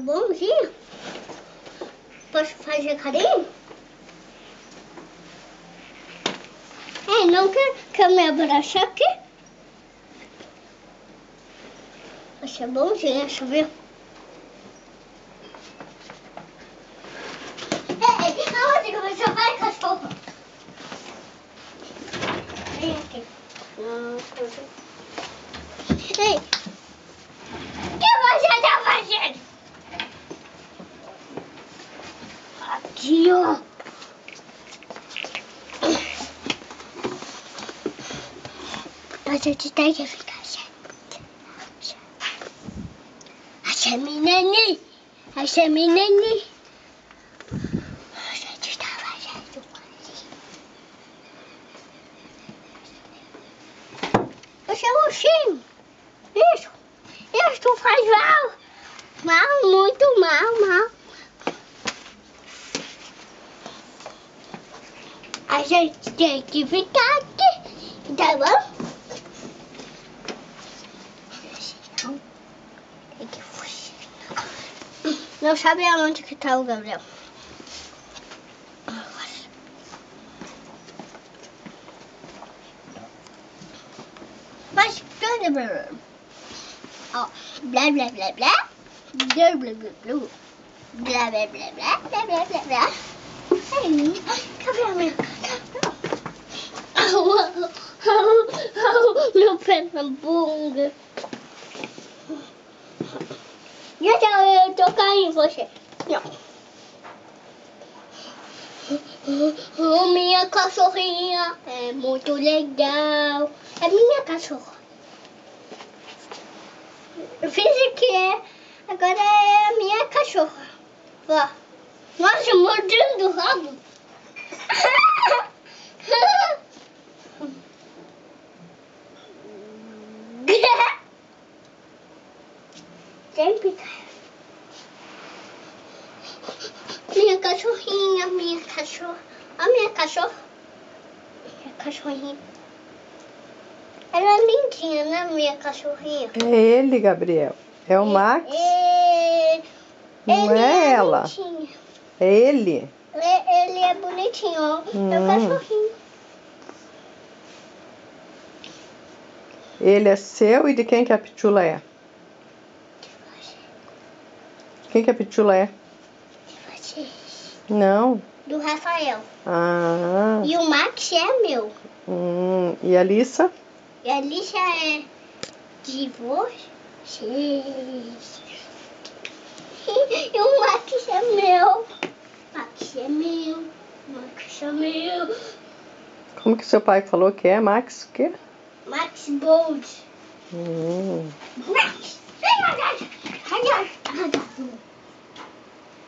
Bonzinho? Posso fazer carinho? Não quer me abraçar aqui? Você é bonzinho, deixa eu ver. Aonde que você vai, cachorro? Vem aqui. Ei, o que você tá fazendo? Aqui, ó. A gente tem que ficar certo. Achei menini. Achei menini. A gente tá fazendo coisa. Você é um ursinho. Isso faz mal. Mal, muito mal. A gente tem que ficar aqui. Tá bom? Não sabe aonde que tá o Gabriel. Mas ó, blá blá blá blá, blá blá blá blá, blá blá blá blá, blá blá blá blá. Gabriel, meu pé na bunda. Eu tô caindo você. Não. Minha cachorrinha é muito legal. É minha cachorra. Eu fiz aqui, agora é a minha cachorra. Ó. Nossa, mordendo o rabo. Sempre cai. Minha cachorrinha, minha cachorra. A minha cachorra. Minha cachorrinha. Ela é lindinha, né, minha cachorrinha? É ele, Gabriel. É o Max. Não é ela. Bonitinho. É ele. Ele é bonitinho, ó. É o cachorrinho. Ele é seu e de quem que a Pitula é? Quem que a Pitula é? De vocês. Não. Do Rafael. Ah. E o Max é meu. E a Alissa? E a Alicia é de vocês. E o Max é meu. Max é meu. Max é meu. Como que seu pai falou que é? Max o quê? Max Bold. Max!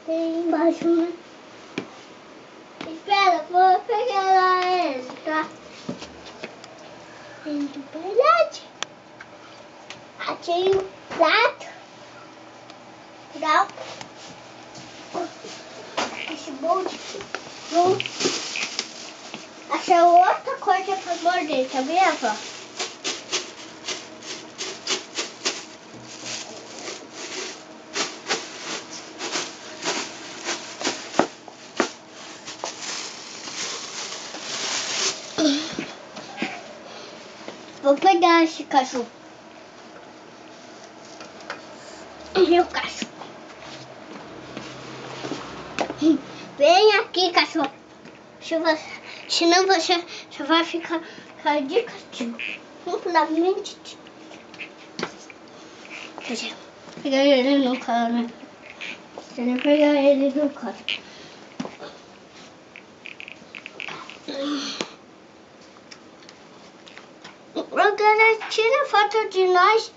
Tem embaixo, né? Espera, vou pegar ele, tá? Tem de verdade. Achei um prato. Dá. Esse Bold. Achei outra coisa pra morder, sabia, vó? Vou pegar esse cachorro. Meu cachorro. Vem aqui, cachorro. Senão você vai ficar de castigo. Vamos lá, mente. Quer dizer, pegar ele no colo, né? Você não pegar ele no colo. Agora tira foto de nós